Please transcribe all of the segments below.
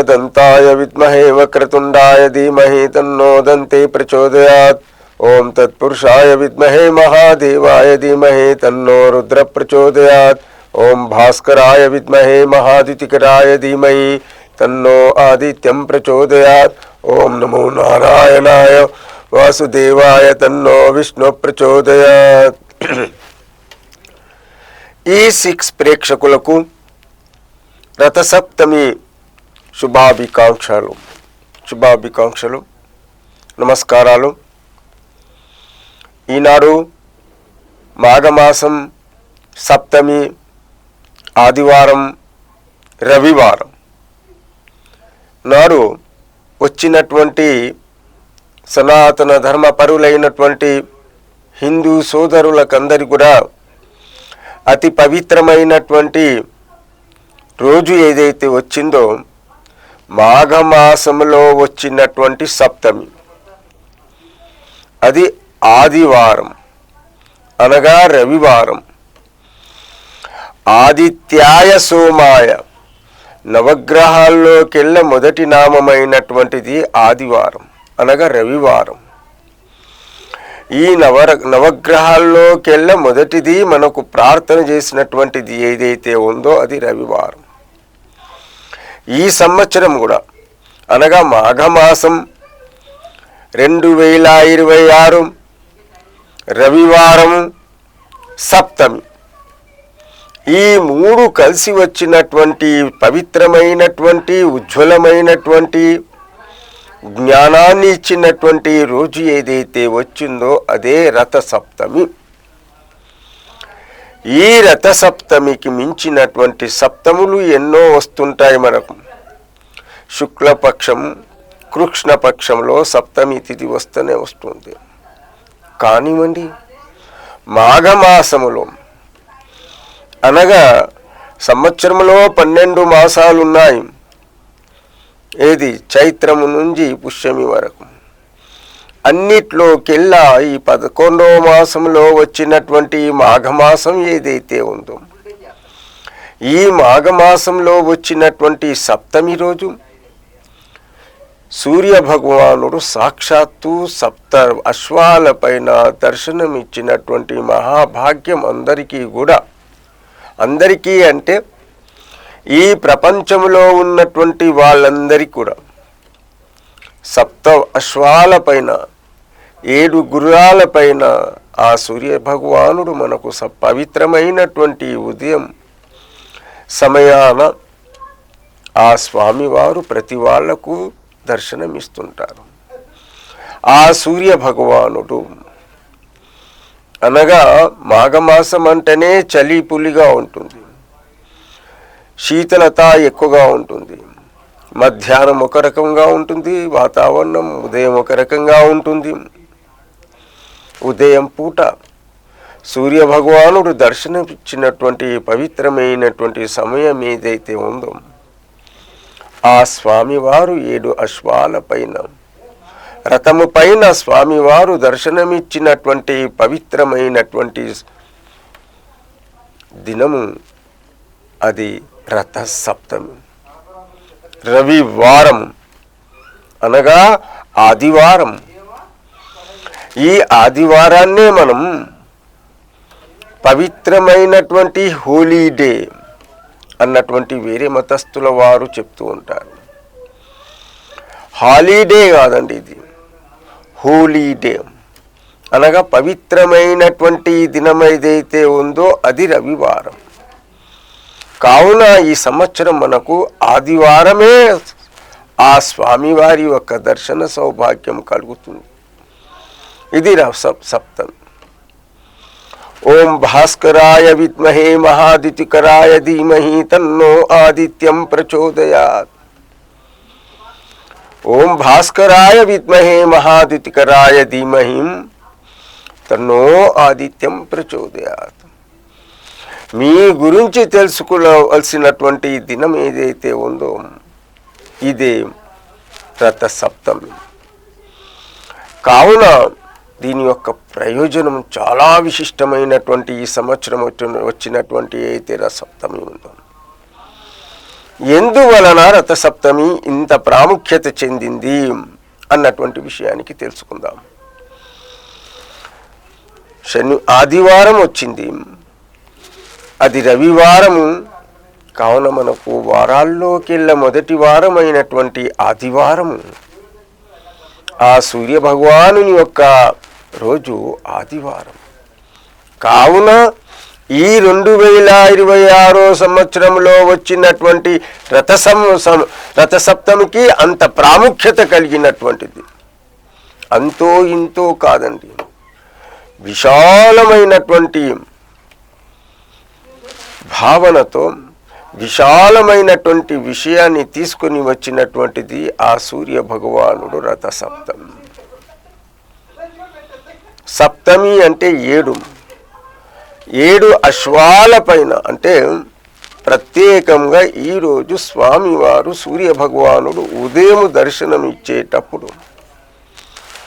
एकदन्ताय विद्महे वक्रतुण्डाय धीमहि तन्नो दन्ते प्रचोदयात्। ओम तत्पुरुषाय विद्महे महादेवाय धीमहि तन्नो रुद्र प्रचोदयात्। ओम भास्कराय विद्महे महादितिकराय धीमहि तन्नो आदित्यं प्रचोदयात्। ओम नमो नारायणाय वासुदेवाय तन्नो विष्णु प्रचोदयात्। E6 ప్రేక్షకులకు రథసప్తమి శుభాభికాంక్షలు నమస్కారాలు. ఈనాడు మాఘమాసం సప్తమి ఆదివారం రవివారం నాడు వచ్చినటువంటి సనాతన ధర్మ పరులైనటువంటి హిందూ సోదరులకందరి కూడా అతి పవిత్రమైనటువంటి రోజు ఏదైతే వచ్చిందో మాఘమాసంలో వచ్చినటువంటి సప్తమి, అది ఆదివారం అనగా రవివారం. ఆదిత్యాయ సోమాయ, నవగ్రహాల్లోకెళ్ళ మొదటి నామమైనటువంటిది ఆదివారం అనగా రవివారం. ఈ నవగ్రహాల్లోకెళ్ళ మొదటిది మనకు ప్రార్థన చేసినటువంటిది ఏదైతే ఉందో అది రవివారం. ఈ సంవత్సరం కూడా అనగా మాఘమాసం 2026 రవివారం సప్తమి, ఈ మూడు కలిసి వచ్చినటువంటి పవిత్రమైనటువంటి ఉజ్వలమైనటువంటి జ్ఞానాన్ని ఇచ్చినటువంటి రోజు ఏదైతే వచ్చిందో అదే రథసప్తమి. ఈ రథసప్తమికి మించినటువంటి సప్తములు ఎన్నో వస్తుంటాయి మనకు. శుక్లపక్షం కృష్ణపక్షంలో సప్తమి తిథి వస్తూనే వస్తుంది. కానివ్వండి, మాఘమాసములో అనగా సంవత్సరంలో 12 మాసాలు ఉన్నాయి. ఏది చైత్రము నుంచి పుష్యమి వరకు. అన్నిట్లోకెల్లా ఈ 11వ మాసంలో వచ్చినటువంటి మాఘమాసం ఏదైతే ఉందో, ఈ మాఘమాసంలో వచ్చినటువంటి సప్తమి రోజు సూర్య భగవానుడు సాక్షాత్తు 7 అశ్వాలపైన దర్శనమిచ్చినటువంటి మహాభాగ్యం అందరికీ కూడా. అందరికీ అంటే ఈ ప్రపంచంలో ఉన్నటువంటి వాళ్ళందరికీ కూడా 7 అశ్వాలపైన 7 గుర్రాలపైన ఆ సూర్య భగవానుడు మనకు పవిత్రమైనటువంటి ఉదయం సమయాన ఆ స్వామివారు ప్రతి వాళ్లకు దర్శనమిస్తుంటారు. ఆ సూర్య భగవానుడు అనగా మాఘమాసం అంటేనే చలి పులిగా ఉంటుంది, శీతలత ఎక్కువగా ఉంటుంది. మధ్యాహ్నం ఒక రకంగా ఉంటుంది వాతావరణం, ఉదయం ఒక రకంగా ఉంటుంది. ఉదయం పూట సూర్య భగవానుడు దర్శనమిచ్చినటువంటి పవిత్రమైనటువంటి సమయం ఏదైతే ఉందో, ఆ స్వామివారు 7 అశ్వాల పైన రథము పైన స్వామివారు దర్శనమిచ్చినటువంటి పవిత్రమైనటువంటి దినము అది రథసప్తమి. రవివారం అనగా ఆదివారం. ఈ ఆదివారాన్నే మనం పవిత్రమైనటువంటి హోలీడే అన్నటువంటి వేరే మతస్థుల వారు చెప్తూ ఉంటారు. హాలిడే కాదండి, ఇది హోలీడే అనగా పవిత్రమైనటువంటి దినం ఏదైతే ఉందో అది రవివారం. కావున ఈ సంవత్సరం మనకు ఆదివారమే ఆ స్వామివారి యొక్క దర్శన సౌభాగ్యం కలుగుతుంది. ఇది సప్తమి. ఓం భాస్కరాయ విద్మహే మహాదితికరాయ ధీమహి తన్నో ఆదిత్యం ప్రచోదయాత్. ఓం భాస్కరాయ విద్మహే మహాదితికరాయ ధీమహి తన్నో ఆదిత్యం ప్రచోదయాత్. మీ గురించి తెలుసుకోవలసినటువంటి దినం ఏదైతే ఉందో ఇదే రథసప్తమి. కావున దీని యొక్క ప్రయోజనం చాలా విశిష్టమైనటువంటి ఈ సంవత్సరం వచ్చినటువంటి అయితే రథసప్తమి ఉందో ఎందువలన రథసప్తమి ఇంత ప్రాముఖ్యత చెందింది అన్నటువంటి విషయానికి తెలుసుకుందాం. ఆదివారం వచ్చింది, అది రవివారము కావున మనకు వారాల్లోకెళ్ళ మొదటి వారం అయినటువంటి ఆదివారము, ఆ సూర్య భగవానుని యొక్క రోజు ఆదివారం కావున ఈ 2026 సంవత్సరంలో వచ్చినటువంటి రథసప్తమికి అంత ప్రాముఖ్యత కలిగినటువంటిది. అంతో ఇంతో కాదండి, విశాలమైనటువంటి భావనతో విశాలమైనటువంటి విషయాన్ని తీసుకొని వచ్చినటువంటిది ఆ సూర్య భగవానుడు రథసప్తమి. సప్తమి అంటే 7 అశ్వాల పైన, అంటే ప్రత్యేకంగా ఈరోజు స్వామివారు సూర్య భగవానుడు ఉదయం దర్శనం ఇచ్చేటప్పుడు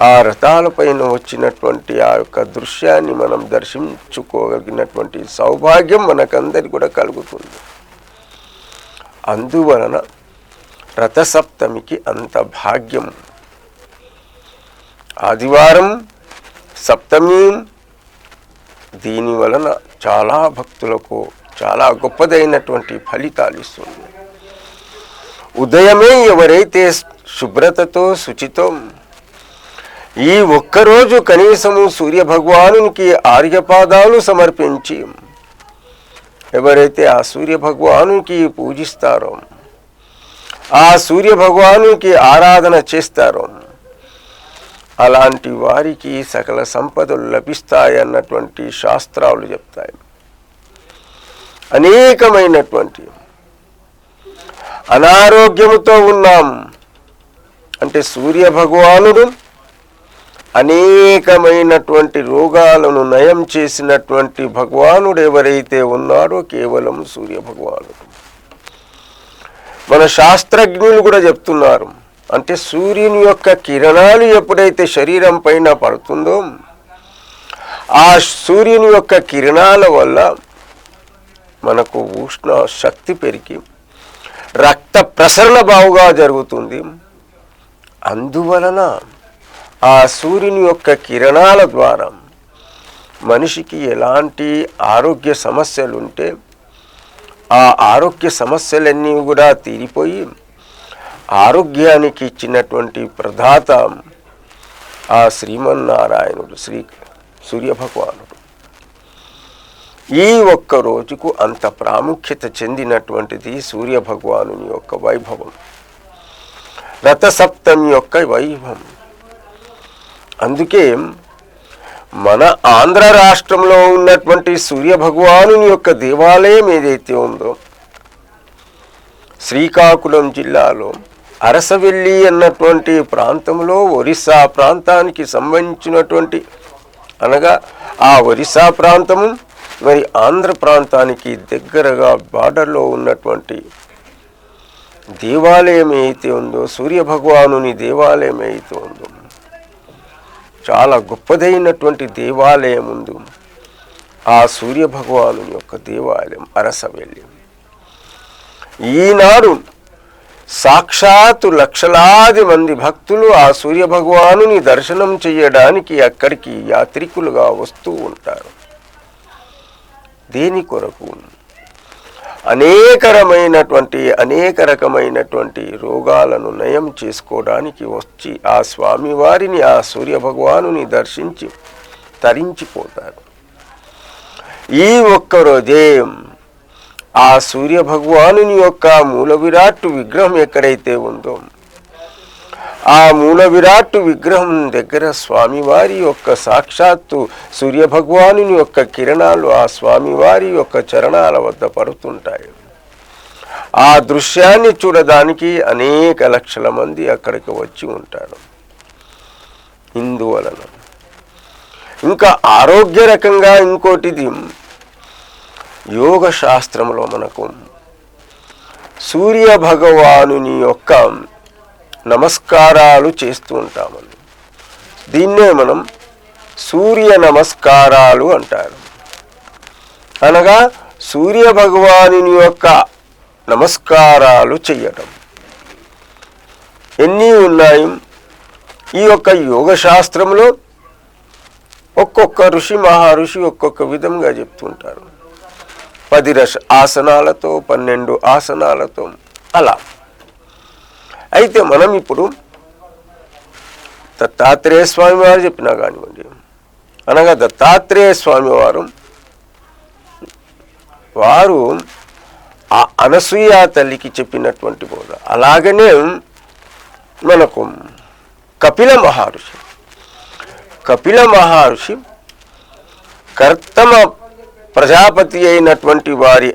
ఆ రథాలపైన వచ్చినటువంటి ఆ యొక్క దృశ్యాన్ని మనం దర్శించుకోగలిగినటువంటి సౌభాగ్యం మనకందరి కూడా కలుగుతుంది. అందువలన రథసప్తమికి అంత భాగ్యం. ఆదివారం సప్తమి, దీని వలన చాలా భక్తులకు చాలా గొప్పదైనటువంటి ఫలితాలు ఇస్తుంది. ఉదయమే ఎవరైతే శుభ్రతతో శుచితో ఈ ఒక్కరోజు కనీసము సూర్య భగవానునికి ఆర్ఘ్యపాదాలు సమర్పించి ఎవరైతే ఆ సూర్య భగవానునికి పూజిస్తారో, ఆ సూర్య భగవానునికి ఆరాధన చేస్తారో, అలాంటి వారికి సకల సంపదలు లభిస్తాయన్నటువంటి శాస్త్రాలు చెప్తాయి. అనేకమైనటువంటి అనారోగ్యముతో ఉన్నాం అంటే సూర్య భగవానుడు అనేకమైనటువంటి రోగాలను నయం చేసినటువంటి భగవానుడు ఎవరైతే ఉన్నాడో కేవలం సూర్య భగవానుడు. మన శాస్త్రజ్ఞులు కూడా చెప్తున్నారు, అంటే సూర్యుని యొక్క కిరణాలు ఎప్పుడైతే శరీరం పైన పడుతుందో ఆ సూర్యుని యొక్క కిరణాల వల్ల మనకు ఉష్ణ శక్తి పెరిగి రక్త ప్రసరణ బావుగా జరుగుతుంది. అందువలన ఆ సూర్యుని యొక్క కిరణాల ద్వారా మనిషికి ఎలాంటి ఆరోగ్య సమస్యలు ఉంటే ఆ ఆరోగ్య సమస్యలన్నీ కూడా తీరిపోయి ఆరోగ్యానికి ఇచ్చినటువంటి ప్రదాత ఆ శ్రీమన్నారాయణుడు శ్రీ సూర్యభగవానుడు. ఈ ఒక్క రోజుకు అంత ప్రాముఖ్యత చెందినటువంటిది సూర్యభగవానుని యొక్క వైభవం, రథసప్తమి యొక్క వైభవం. అందుకే మన ఆంధ్ర రాష్ట్రంలో ఉన్నటువంటి సూర్యభగవానుని యొక్క దేవాలయం ఏదైతే ఉందో శ్రీకాకుళం జిల్లాలో అరసవెల్లి అన్నటువంటి ప్రాంతంలో ఒరిస్సా ప్రాంతానికి సంబంధించినటువంటి, అనగా ఆ ఒరిస్సా ప్రాంతము మరి ఆంధ్ర ప్రాంతానికి దగ్గరగా బార్డర్లో ఉన్నటువంటి దేవాలయం అయితే ఉందో, సూర్యభగవానుని దేవాలయం అయితే ఉందో, చాలా గొప్పదైనటువంటి దేవాలయం ఉంది ఆ సూర్యభగవానుని యొక్క దేవాలయం అరసవెల్లి. ఈనాడు సాక్షాత్తు లక్షలాది మంది భక్తులు ఆ సూర్యభగవానుని దర్శనం చేయడానికి అక్కడికి యాత్రికులుగా వస్తూ ఉంటారు. దేని కొరకు? అనేక రకమైనటువంటి రోగాలను నయం చేసుకోవడానికి వచ్చి ఆ స్వామివారిని ఆ సూర్యభగవానుని దర్శించి తరించిపోతారు. ఈ ఒక్కరోజే ఆ సూర్యభగవానుని యొక్క మూల విరాట్ విగ్రహం ఎక్కడైతే ఉందో ఆ మూల విరాట్ విగ్రహం దగ్గర స్వామివారి యొక్క సాక్షాత్తు సూర్యభగవానుని యొక్క కిరణాలు ఆ స్వామివారి యొక్క చరణాల వద్ద పడుతుంటాయి. ఆ దృశ్యాన్ని చూడడానికి అనేక లక్షల మంది అక్కడికి వచ్చి ఉంటారు. ఇందువలన ఇంకా ఆరోగ్య రకంగా ఇంకోటిది, యోగ శాస్త్రంలో మనకు సూర్య భగవానుని యొక్క నమస్కారాలు చేస్తూ ఉంటామని, దీన్నే మనం సూర్య నమస్కారాలు అంటారు. అనగా సూర్య భగవానుని యొక్క నమస్కారాలు చెయ్యడం. ఎన్ని ఉన్నాయి ఈ యొక్క యోగ శాస్త్రంలో. ఒక్కొక్క ఋషి మహర్షి ఒక్కొక్క విధంగా చెప్తుంటారు. 10 ఆసనాలతో, 12 ఆసనాలతో అలా. అయితే మనం ఇప్పుడు దత్తాత్రేయ స్వామి వారు చెప్పినా కానివ్వండి, అనగా దత్తాత్రేయ స్వామి వారు ఆ అనసూయ తల్లికి చెప్పినటువంటి బోధ. అలాగనే మనకు కపిల మహర్షి కర్తమ ప్రజాపతి అయినటువంటి వారి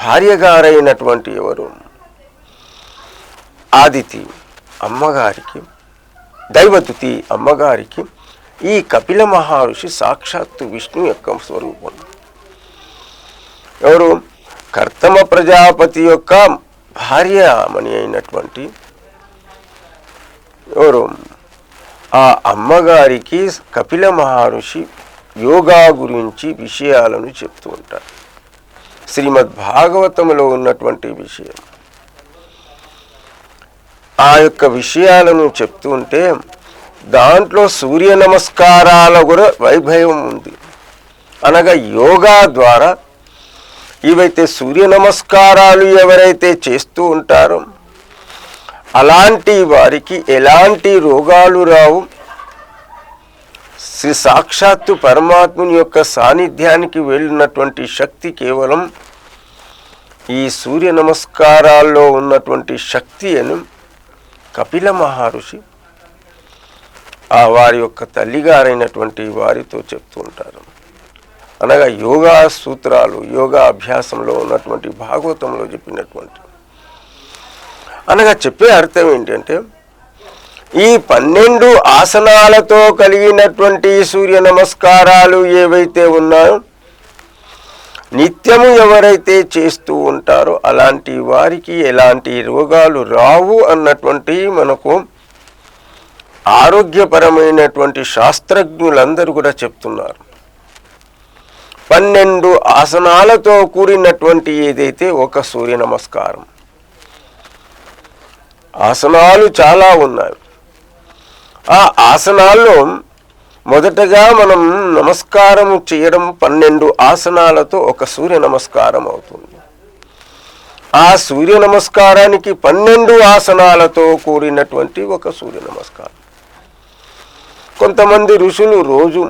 భార్య గారైనటువంటి ఎవరు ఆదితి అమ్మగారికి, దైవతుతి అమ్మగారికి ఈ కపిల మహర్షి సాక్షాత్తు విష్ణు యొక్క స్వరూపం. ఎవరు? కర్తమ ప్రజాపతి యొక్క భార్యమణి అయినటువంటి ఎవరు? ఆ అమ్మగారికి కపిల మహర్షి యోగా గురించి విషయాలను చెప్తూ ఉంటారు. శ్రీమద్ భాగవతంలో ఉన్నటువంటి విషయం. ఆ యొక్క విషయాలను చెప్తూ ఉంటే దాంట్లో సూర్య నమస్కారాల కూడా వైభవం ఉంది. అనగా యోగా ద్వారా ఇవైతే సూర్య నమస్కారాలు ఎవరైతే చేస్తూ ఉంటారో అలాంటి వారికి ఎలాంటి రోగాలు రావు. శ్రీ సాక్షాత్తు పరమాత్ముని యొక్క సాన్నిధ్యానికి వెళ్ళినటువంటి శక్తి కేవలం ఈ సూర్య నమస్కారాల్లో ఉన్నటువంటి శక్తి అని కపిల మహర్షి ఆ వారి యొక్క తల్లిగారైనటువంటి వారితో చెప్తూ ఉంటారు. అనగా యోగా సూత్రాలు, యోగా అభ్యాసంలో ఉన్నటువంటి భాగవతంలో చెప్పినటువంటి. అనగా చెప్పే అర్థం ఏంటంటే ఈ 12 ఆసనాలతో కలిగినటువంటి సూర్య నమస్కారాలు ఏవైతే ఉన్నాయో నిత్యము ఎవరైతే చేస్తూ ఉంటారో అలాంటి వారికి ఎలాంటి రోగాలు రావు అన్నటువంటి మనకు ఆరోగ్యపరమైనటువంటి శాస్త్రజ్ఞులందరూ కూడా చెప్తున్నారు. 12 ఆసనాలతో కూడినటువంటి ఏదైతే ఒక సూర్య నమస్కారం. ఆసనాలు చాలా ఉన్నాయి. ఆ ఆసనాల్లో మొదటగా మనం నమస్కారం చేయడం 12 ఆసనాలతో ఒక సూర్య నమస్కారం అవుతుంది. ఆ సూర్య నమస్కారానికి 12 ఆసనాలతో కూడినటువంటి ఒక సూర్య నమస్కారం. కొంతమంది ఋషులు రోజు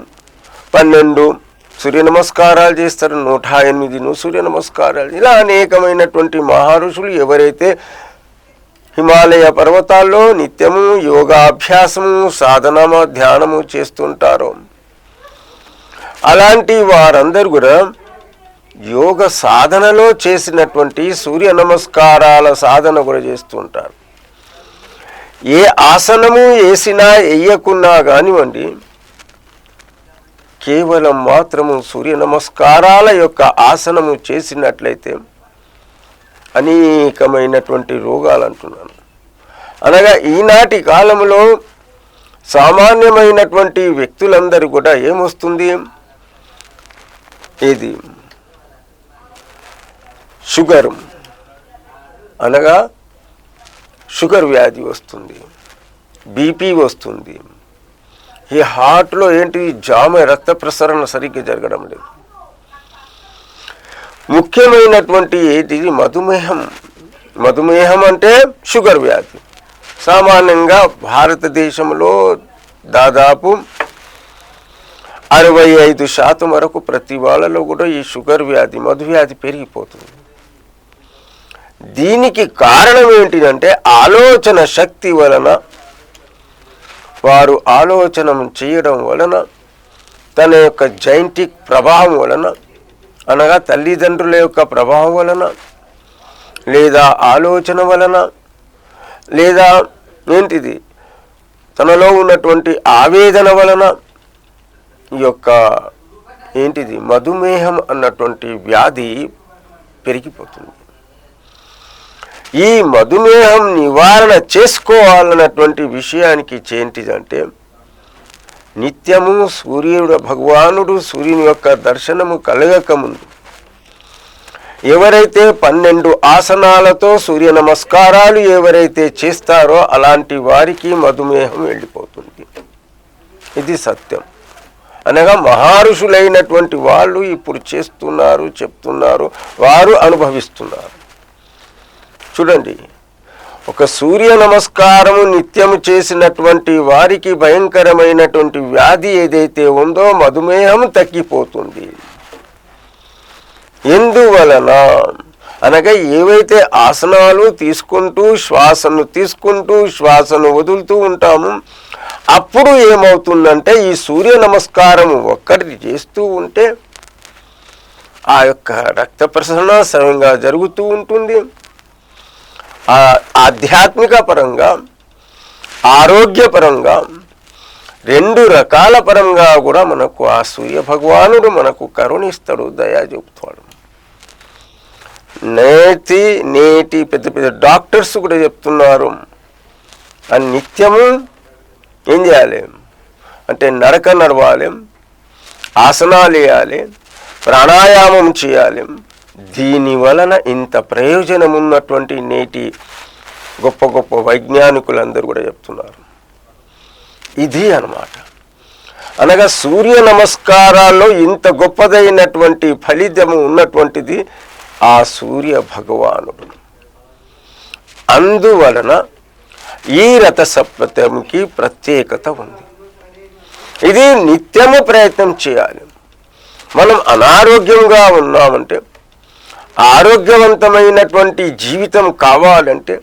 12 సూర్య నమస్కారాలు చేస్తారు, 108 సూర్య నమస్కారాలు. ఇలా అనేకమైనటువంటి మహర్షులు ఎవరైతే హిమాలయ పర్వతాల్లో నిత్యము యోగాభ్యాసము, సాధనము, ధ్యానము చేస్తుంటారో అలాంటి వారందరూ కూడా యోగ సాధనలో చేసినటువంటి సూర్య నమస్కారాల సాధన కూడా చేస్తుంటారు. ఏ ఆసనము వేసినా వేయకున్నా కానివ్వండి, కేవలం మాత్రము సూర్య నమస్కారాల యొక్క ఆసనము చేసినట్లయితే అనేకమైనటువంటి రోగాలు అంటున్నాను. అనగా ఈనాటి కాలంలో సామాన్యమైనటువంటి వ్యక్తులందరూ కూడా ఏమొస్తుంది, ఇది షుగర్, అనగా షుగర్ వ్యాధి వస్తుంది, బీపీ వస్తుంది. ఈ హార్ట్లో ఏంటి జామ, రక్త ప్రసరణ సరిగ్గా జరగడం లేదు. ముఖ్యమైనటువంటి ఏంటిది మధుమేహం. మధుమేహం అంటే షుగర్ వ్యాధి. సామాన్యంగా భారతదేశంలో దాదాపు 65% వరకు ప్రతి వాళ్ళలో కూడా ఈ షుగర్ వ్యాధి, మధువ్యాధి పెరిగిపోతుంది. దీనికి కారణం ఏంటిదంటే ఆలోచన శక్తి వలన, వారు ఆలోచన చేయడం వలన, తన యొక్క జైంటిక్ ప్రభావం వలన, అనగా తల్లిదండ్రుల యొక్క ప్రభావం వలన, లేదా ఆలోచన వలన, లేదా ఏంటిది తనలో ఉన్నటువంటి ఆవేదన వలన ఈ యొక్క ఏంటిది మధుమేహం అన్నటువంటి వ్యాధి పెరిగిపోతుంది. ఈ మధుమేహం నివారణ చేసుకోవాలన్నటువంటి విషయానికి ఏంటిదంటే నిత్యము సూర్యుడు భగవానుడు సూర్యుని యొక్క దర్శనము కలగక ముందు ఎవరైతే 12 ఆసనాలతో సూర్య నమస్కారాలు ఎవరైతే చేస్తారో అలాంటి వారికి మధుమేహం వెళ్ళిపోతుంది. ఇది సత్యం. అనగా మహర్షులైనటువంటి వాళ్ళు ఇప్పుడు చేస్తున్నారు, చెప్తున్నారు, వారు అనుభవిస్తున్నారు. చూడండి, ఒక సూర్య నమస్కారము నిత్యము చేసినటువంటి వారికి భయంకరమైనటువంటి వ్యాధి ఏదైతే ఉందో మధుమేహం తగ్గిపోతుంది. ఎందువలన అనగా ఏవైతే ఆసనాలు తీసుకుంటూ శ్వాసను వదులుతూ ఉంటాము, అప్పుడు ఏమవుతుందంటే ఈ సూర్య నమస్కారము ఒక్కటి చేస్తూ ఉంటే ఆ యొక్క రక్త ప్రసరణ సవ్యంగా జరుగుతూ ఉంటుంది. ఆధ్యాత్మిక పరంగా, ఆరోగ్యపరంగా, 2 రకాల పరంగా కూడా మనకు ఆ సూర్య భగవానుడు మనకు కరుణిస్తాడు, దయా చూపుతాడు. నేటి పెద్ద పెద్ద డాక్టర్స్ కూడా చెప్తున్నారు, అని నిత్యము ఏం చేయాలి అంటే నడక నడవాలి, ఆసనాలు వేయాలి, ప్రాణాయామం చేయాలి. దీని వలన ఇంత ప్రయోజనం ఉన్నటువంటి నేటి గొప్ప గొప్ప వైజ్ఞానికులందరూ కూడా చెప్తున్నారు. ఇది అన్నమాట. అనగా సూర్య నమస్కారాల్లో ఇంత గొప్పదైనటువంటి ఫలితము ఉన్నటువంటిది ఆ సూర్య భగవానుడు. అందువలన ఈ రథ సప్తమికి ప్రత్యేకత ఉంది. ఇది నిత్యము ప్రయత్నం చేయాలి. మనం అనారోగ్యంగా ఉన్నామంటే, ఆరోగ్యవంతమైనటువంటి జీవితం కావాలంటే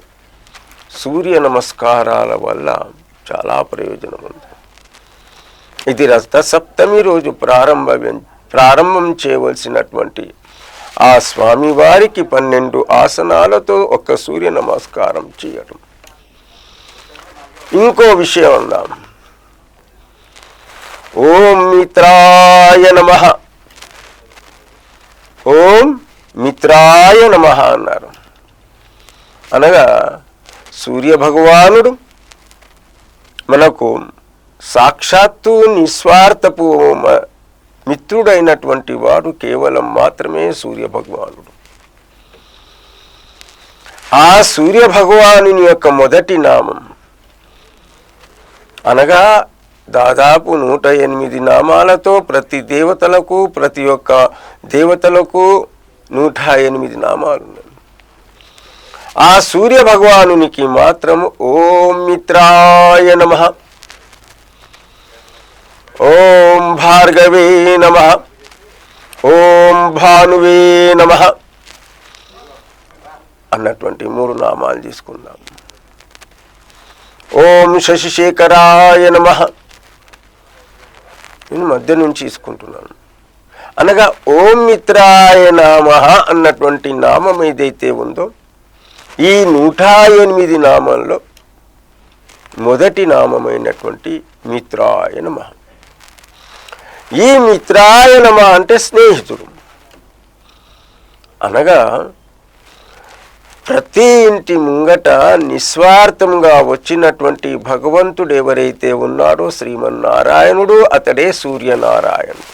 సూర్య నమస్కారాల వల్ల చాలా ప్రయోజనం ఉంది. ఇది రథ సప్తమి రోజు ప్రారంభం చేయవలసినటువంటి ఆ స్వామివారికి 12 ఆసనాలతో ఒక సూర్య నమస్కారం చేయడం. ఇంకో విషయం అందాం. ఓం మిత్రాయ నమః, ఓం మిత్రాయ నమః అన్నారు. అనగా సూర్య భగవానుడు మనకు సాక్షాత్తు నిస్వార్థపు మిత్రుడైనటువంటి వాడు కేవలం మాత్రమే సూర్య భగవానుడు. ఆ సూర్య భగవానుని యొక్క మొదటి నామం అనగా దాదాపు 108 నామాలతో ప్రతి ఒక్క దేవతలకు 108 నామాలు ఉన్నాయి. ఆ సూర్య భగవానునికి మాత్రం ఓం మిత్రాయ నమః, ఓం భార్గవే నమః, ఓం భానువే నమః అన్నటువంటి 3 నామాలు తీసుకుందాం. ఓం శశిశేఖరాయ నమః, నేను మధ్య నుంచి తీసుకుంటున్నాను. అనగా ఓం మిత్రాయ నమః అన్నటువంటి నామం ఏదైతే ఉందో ఈ 108 నామంలో మొదటి నామమైనటువంటి మిత్రాయ నమః. ఈ మిత్రాయ నమః అంటే స్నేహితుడు. అనగా ప్రతి ఇంటి ముంగట నిస్వార్థంగా వచ్చినటువంటి భగవంతుడు ఎవరైతే ఉన్నాడో శ్రీమన్నారాయణుడు, అతడే సూర్యనారాయణుడు.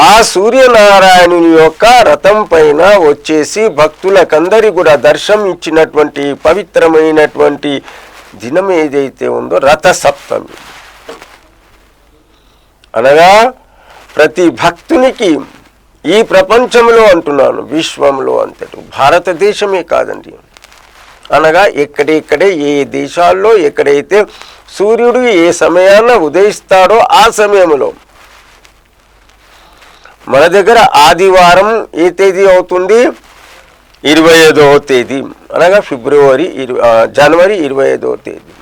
ఆ సూర్యనారాయణుని యొక్క రథం పైన వచ్చేసి భక్తులకందరి కూడా దర్శనం ఇచ్చినటువంటి పవిత్రమైనటువంటి దినం ఏదైతే ఉందో రథ సప్తమి. అనగా ప్రతి భక్తునికి ఈ ప్రపంచంలో అంటున్నాను, విశ్వంలో అంతటి భారతదేశమే కాదండి, అనగా ఎక్కడెక్కడే ఏ దేశాల్లో ఎక్కడైతే సూర్యుడు ఏ సమయాన ఉదయిస్తాడో ఆ సమయంలో మన దగ్గర ఆదివారం ఏ తేదీ అవుతుంది? 25వ తేదీ, అనగా జనవరి 25వ తేదీ.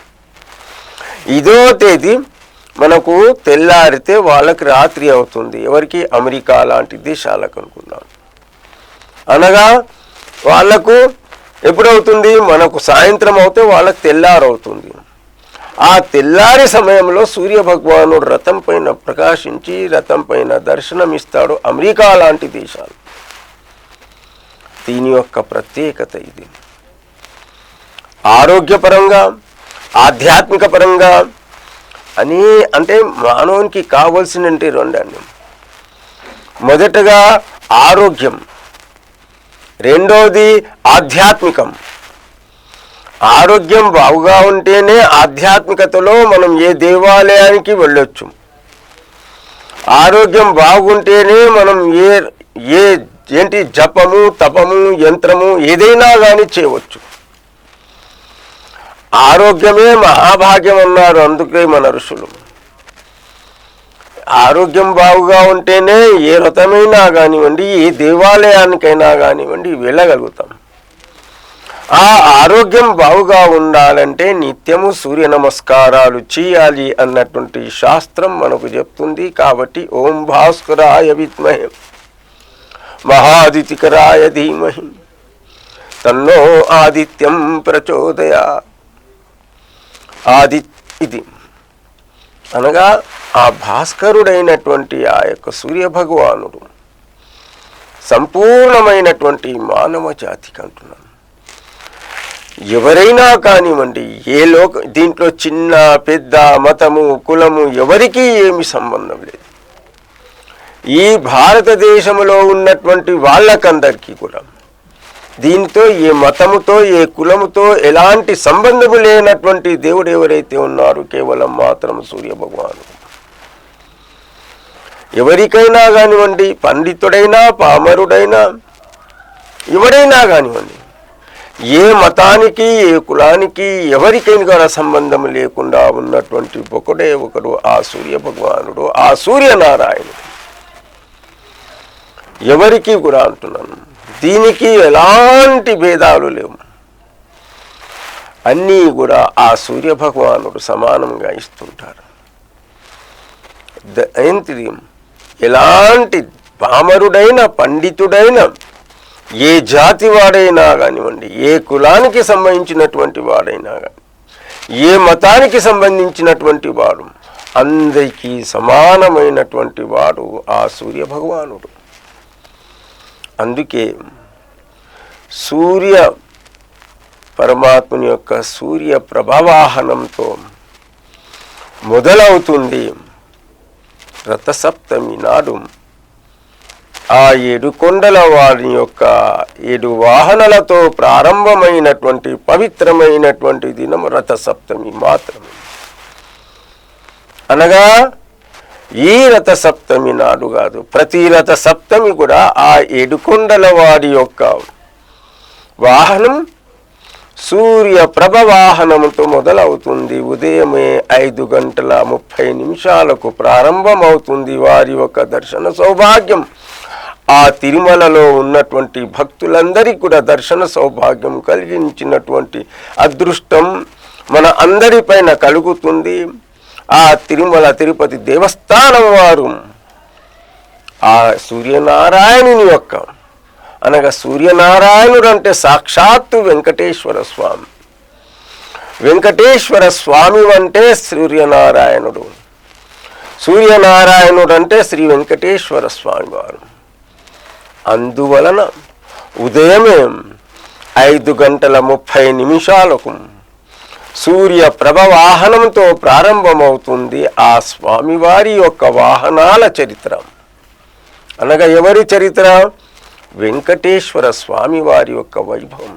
ఇదో తేదీ మనకు తెల్లారితే వాళ్ళకి రాత్రి అవుతుంది. ఎవరికి? అమెరికా లాంటి దేశాలకు అనుకున్నాం. అనగా వాళ్లకు ఎప్పుడవుతుంది? మనకు సాయంత్రం అవుతే వాళ్ళకి తెల్లారవుతుంది. ఆ తెల్లారి సమయంలో సూర్య భగవానుడు రథం పైన ప్రకాశించి రథం పైన దర్శనమిస్తాడు అమెరికా లాంటి దేశాలు. దీని యొక్క ప్రత్యేకత ఇది. ఆరోగ్యపరంగా, ఆధ్యాత్మిక పరంగా అంటే మానవునికి కావలసినవి 2 అండి. మొదటగా ఆరోగ్యం, రెండోది ఆధ్యాత్మికం. ఆరోగ్యం బాగుగా ఉంటేనే ఆధ్యాత్మికతలో మనం ఏ దేవాలయానికి వెళ్ళొచ్చు. ఆరోగ్యం బాగుంటేనే మనం ఏంటి జపము, తపము, యంత్రము ఏదైనా కానీ చేయవచ్చు. ఆరోగ్యమే మహాభాగ్యం అన్నారు అందుకే మన ఋషులు. ఆరోగ్యం బాగుగా ఉంటేనే ఏ వ్రతమైనా కానివ్వండి, ఏ దేవాలయానికైనా కానివ్వండి వెళ్ళగలుగుతాం. ఆ ఆరోగ్యం బాగుగా ఉండాలంటే నిత్యము సూర్య నమస్కారాలు చేయాలి అన్నటువంటి శాస్త్రం మనకు చెప్తుంది. కాబట్టి ఓం భాస్కరాయ విద్మహే మహాదితికరాయ ధీమహి తన్నో ఆదిత్యం ప్రచోదయాత్. ఇది అనగా ఆ భాస్కరుడైనటువంటి ఆ యొక్క సూర్యభగవానుడు సంపూర్ణమైనటువంటి మానవ జాతికి అంటున్నాను. ఎవరైనా కానివ్వండి, దీంట్లో చిన్న పెద్ద మతము కులము ఎవరికీ ఏమి సంబంధం లేదు. ఈ భారతదేశంలో ఉన్నటువంటి వాళ్ళకందరికీ కూడా దీంతో ఏ మతముతో ఏ కులముతో ఎలాంటి సంబంధము లేనటువంటి దేవుడు ఎవరైతే ఉన్నారో కేవలం మాత్రం సూర్య భగవానుడు. ఎవరికైనా కానివ్వండి, పండితుడైనా పామరుడైనా ఎవరైనా కానివ్వండి, ఏ మతానికి ఏ కులానికి ఎవరికైనా సంబంధం లేకుండా ఉన్నటువంటి ఒకడు ఆ సూర్య భగవానుడు, ఆ సూర్యనారాయణుడు. ఎవరికి కూడా అంటున్నాను, దీనికి ఎలాంటి భేదాలు లేవు. అన్నీ కూడా ఆ సూర్య భగవానుడు సమానంగా ఇస్తుంటారు. ఎలాంటి పామరుడైన పండితుడైన ఏ జాతి వాడైనా కానివ్వండి, ఏ కులానికి సంబంధించినటువంటి వాడైనా కానీ, ఏ మతానికి సంబంధించినటువంటి వాడు, అందరికీ సమానమైనటువంటి వాడు ఆ సూర్య భగవానుడు. అందుకే సూర్య పరమాత్ముని యొక్క సూర్య ప్రభవాహనంతో మొదలవుతుంది రథసప్తమి నాడు ఆ 7 కొండల వారి యొక్క 7 వాహనాలతో ప్రారంభమైనటువంటి పవిత్రమైనటువంటి దినం రథసప్తమి మాత్రమే. అనగా ఈ రథసప్తమి నాడు కాదు, ప్రతి రథసప్తమి కూడా ఆ 7 కొండల వారి యొక్క వాహనం సూర్య ప్రభ వాహనంతో మొదలవుతుంది. ఉదయమే 5:30 ప్రారంభమవుతుంది. వారి యొక్క దర్శన సౌభాగ్యం ఆ తిరుమలలో ఉన్నటువంటి భక్తులందరికీ కూడా దర్శన సౌభాగ్యం కలిగించినటువంటి అదృష్టం మన అందరిపైన కలుగుతుంది. ఆ తిరుమల తిరుపతి దేవస్థానం వారు ఆ సూర్యనారాయణుని యొక్క అనగా సూర్యనారాయణుడు అంటే సాక్షాత్తు వెంకటేశ్వర స్వామి. వెంకటేశ్వర స్వామి అంటే సూర్యనారాయణుడు, సూర్యనారాయణుడు అంటే శ్రీ వెంకటేశ్వర స్వామి వారు. అందువలన ఉదయమే 5:30 సూర్య ప్రభ వాహనంతో ప్రారంభమవుతుంది ఆ స్వామివారి యొక్క వాహనాల చరిత్ర. అనగా ఎవరి చరిత్ర? వెంకటేశ్వర స్వామి వారి యొక్క వైభవం.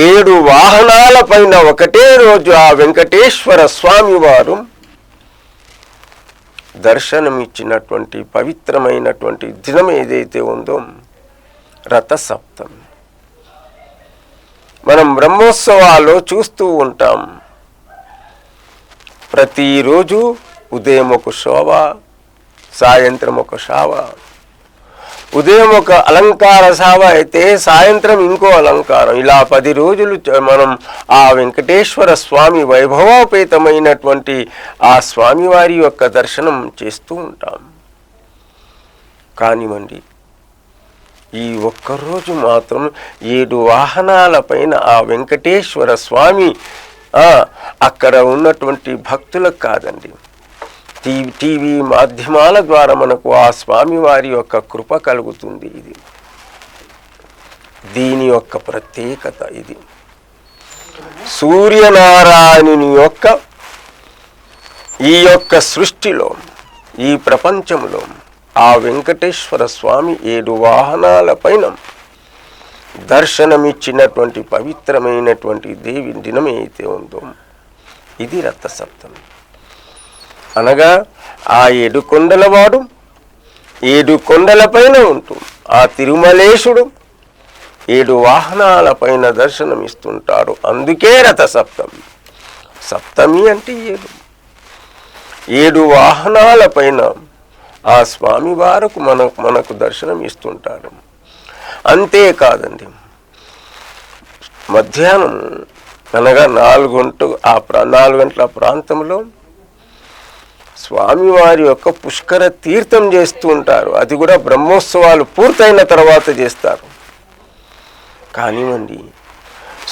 7 వాహనాల పైన ఒకటే రోజు ఆ వెంకటేశ్వర స్వామి వారు దర్శనమిచ్చినటువంటి పవిత్రమైనటువంటి దినం ఏదైతే ఉందో రథసప్తమి. మనం బ్రహ్మోత్సవాల్లో చూస్తూ ఉంటాం. ప్రతిరోజు ఉదయం ఒక శోభ, సాయంత్రం ఒక శావ. ఉదయం ఒక అలంకార సేవ అయితే సాయంత్రం ఇంకో అలంకారం. ఇలా 10 రోజులు మనం ఆ వెంకటేశ్వర స్వామి వైభవోపేతమైనటువంటి ఆ స్వామివారి యొక్క దర్శనం చేస్తూ ఉంటాం. కానివ్వండి, ఈ ఒక్కరోజు మాత్రం 7 వాహనాల పైన ఆ వెంకటేశ్వర స్వామి అక్కడ ఉన్నటువంటి భక్తులకు కాదండి, టీవీ మాధ్యమాల ద్వారా మనకు ఆ స్వామివారి యొక్క కృప కలుగుతుంది. ఇది దీని యొక్క ప్రత్యేకత. ఇది సూర్యనారాయణుని యొక్క ఈ యొక్క సృష్టిలో, ఈ ప్రపంచంలో ఆ వెంకటేశ్వర స్వామి 7 వాహనాలపైన దర్శనమిచ్చినటువంటి పవిత్రమైనటువంటి దేవి దినం ఏదైతే ఉందో ఇది రథసప్తమి. అనగా ఆ 7 కొండలవాడు 7 కొండలపైన ఉంటూ ఆ తిరుమలేశుడు 7 వాహనాలపైన దర్శనమిస్తుంటాడు. అందుకే రథసప్తమి. సప్తమి అంటే 7 వాహనాలపైన ఆ స్వామి వారికి మనకు దర్శనం ఇస్తుంటాడు. అంతేకాదండి, మధ్యాహ్నం అనగా 4 గంటల ప్రాంతంలో స్వామివారి యొక్క పుష్కర తీర్థం చేస్తూ ఉంటారు. అది కూడా బ్రహ్మోత్సవాలు పూర్తయిన తర్వాత చేస్తారు. కానివ్వండి,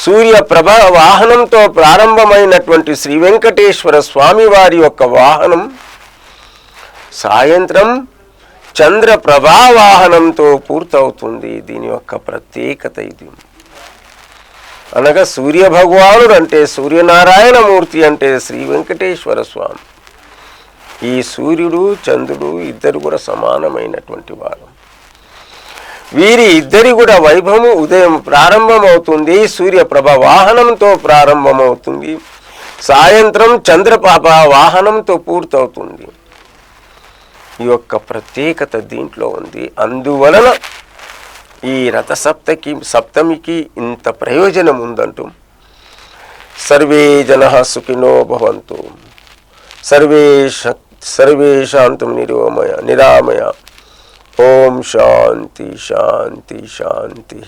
సూర్య ప్రభా వాహనంతో ప్రారంభమైనటువంటి శ్రీ వెంకటేశ్వర స్వామి వారి యొక్క వాహనం సాయంత్రం చంద్ర ప్రభా వాహనంతో పూర్తవుతుంది. దీని యొక్క ప్రత్యేకత ఇది. అనగా సూర్య భగవానుడు అంటే సూర్యనారాయణమూర్తి అంటే శ్రీ వెంకటేశ్వర స్వామి. ఈ సూర్యుడు చంద్రుడు ఇద్దరు కూడా సమానమైనటువంటి వారు. వీరి ఇద్దరి కూడా వైభవం ఉదయం ప్రారంభమవుతుంది, సూర్యప్రభ వాహనంతో ప్రారంభమవుతుంది, సాయంత్రం చంద్రప్రభ వాహనంతో పూర్తవుతుంది. ఈ యొక్క ప్రత్యేకత దీంట్లో ఉంది. అందువలన ఈ రథసప్తమికి ఇంత ప్రయోజనం ఉందంటూ సర్వే జనః సుఖినో భవంతు, సర్వే శాంతం నిరామయ. ఓం శాంతి శాంతి శాంతి.